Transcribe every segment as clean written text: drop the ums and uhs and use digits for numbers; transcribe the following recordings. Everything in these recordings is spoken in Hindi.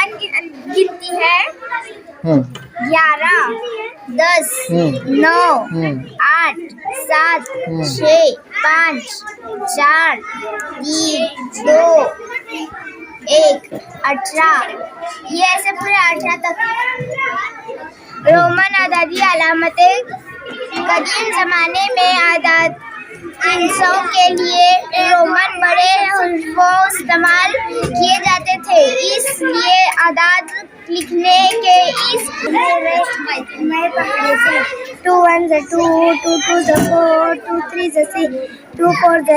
रोमन गिनती है 11, 10, 9, 8, 7, 6, 5, 4, 3, 2, 1, 18। ये ऐसे पूरे 18 तक। रोमन आज़ादी अलामतें कदीम ज़माने में आज़ाद इंसानों के लिए रोमन बड़े हर्फ़ों इस्तेमाल किए जाते थे, इसलिए आज़ाद लिखने के इस मैं पकड़े थे 2 1 2 2 2 4 2 3 6 2 4 8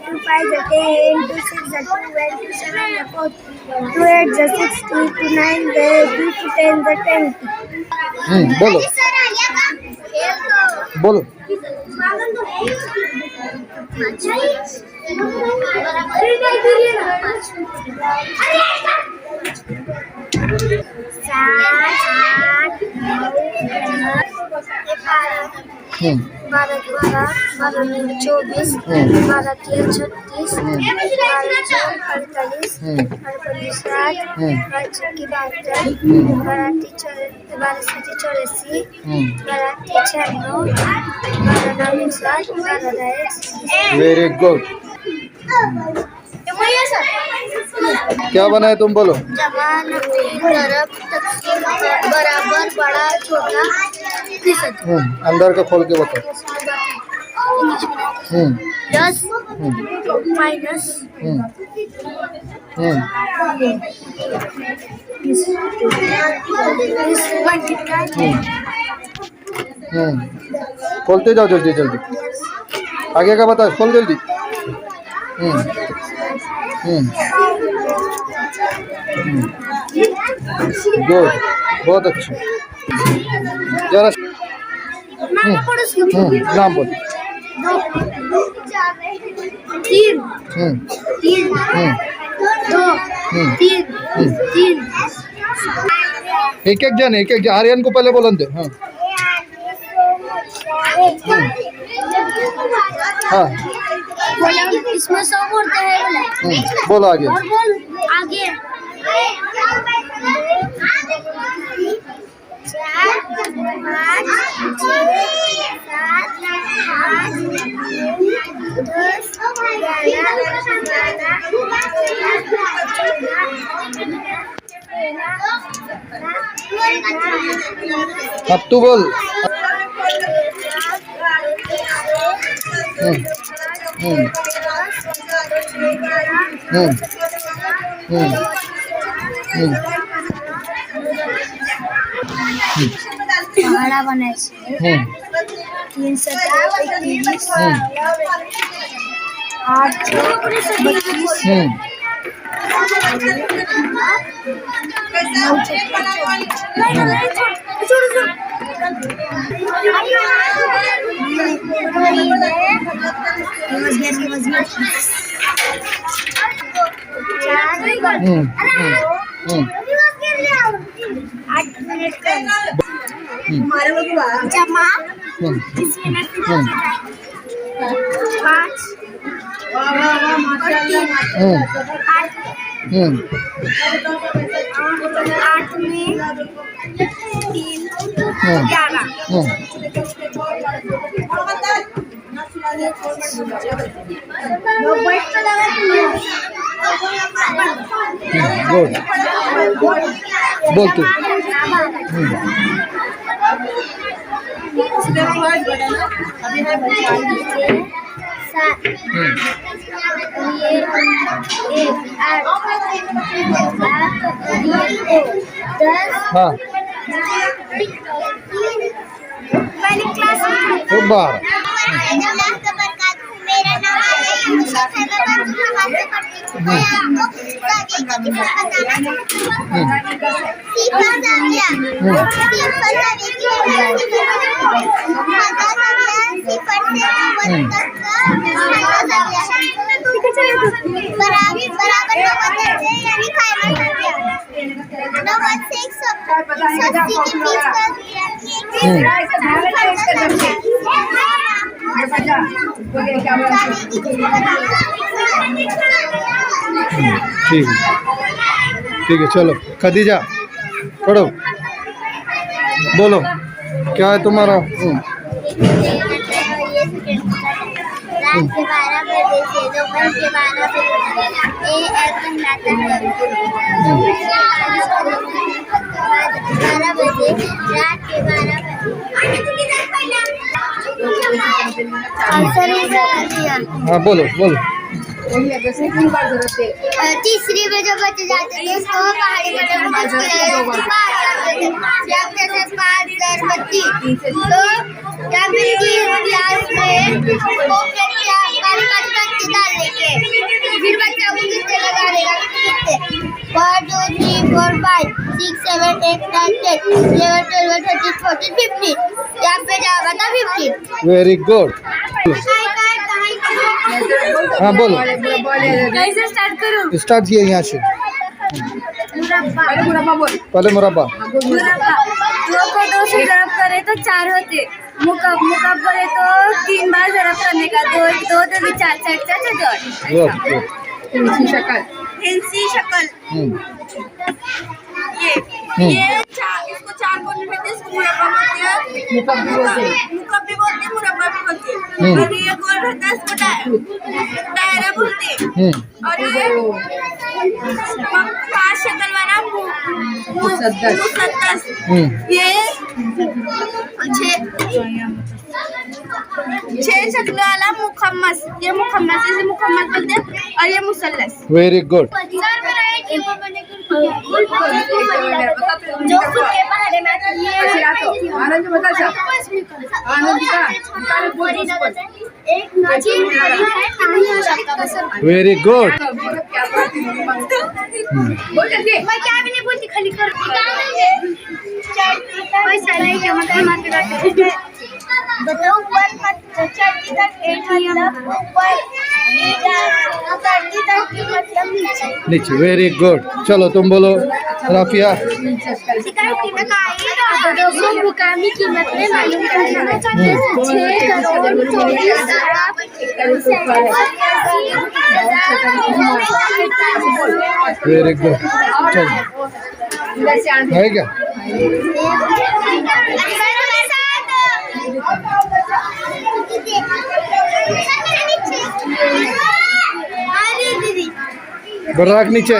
2 5 10 2 6 12 2 7 4 2 8 60 2 9 2 10 20। बोलो बोलो। बारह 24, 12 36, 48, 60, 12 वेरी गुड। क्या बना है तुम बोलो। जमा, तरफ, तकसीम, बराबर, बड़ा, छोटा, फीसद। अंदर का खोल के बताओ। 10 माइनस 20। खोलते जाओ जल्दी जल्दी। आगे का बताओ, खोल जल्दी। गुड, बहुत अच्छा। जरा नाम बोल। 3 3 2 3 3। एक एक जन आर्यन को पहले बोलन दे। हाँ इसमें 100 बोलते हैं। बोलो आगे। और बोल आगे। 4 5 6 7 8 10 अब तू बोल। बड़ा बनाए 3 7 21 8 32 8 मिनट जमा 20 मिनट 5 8 में 3 11। गुड, बोल तू। हाँ पहले क्लास में एक बार। मेरा नाम ठीक है। ठीक है चलो खदीजा पढ़ो बोलो क्या है तुम्हारा रात के 12 बजे से दोपहर के 12 बजे एक बनाता है 12 बजे रात के 12 बजे हाँ बोलो बोलो तीसरी में जो बच्चे जाते थे उसको पहाड़ी तो क्या क्लास में डालने के फिर बच्चा को कितने लगाने का 1 2 3 4 5 6 7 8 9 10 11 12 13 14 15 यहाँ पे जाएगा था 15 वेरी गुड हाँ बोलो कैसे स्टार्ट करूँ स्टार्ट किए यहाँ से पहले मुरब्बा 2 को 2 से ज़रब करे तो 4 होते मुकब करे तो 3 बार ज़रब करने का 2 2 4 4 4 गुड हिंसी शक्ल ये इसको 4 बोलने में इसको मुरब्बा बोलते हैं मुकब भी बोलते हैं मुरब्बा भी बोलते हैं और ये गोल रहता है इसको दायरा बोलते हैं और ये 5 शक्ल वाला मुसद्दस ये 6 शक्ल वाला मुखम्मस ये मुखम्मस इसे मुखम्मस बोलते हैं और ये मुसल्लस वेरी गुड जो के बारे में वेरी गुड मैं क्या भी नहीं बोलती खाली कर बताओ ऊपर चढ़ती तक 8 मतलब ऊपर उतरती तक मतलब नीचे वेरी गुड चलो तुम बोलो राफिया मुकामी कीमत में मालूम करना 6 करोड़ 24 वेरी गुड चलो है क्या बर्राक नीचे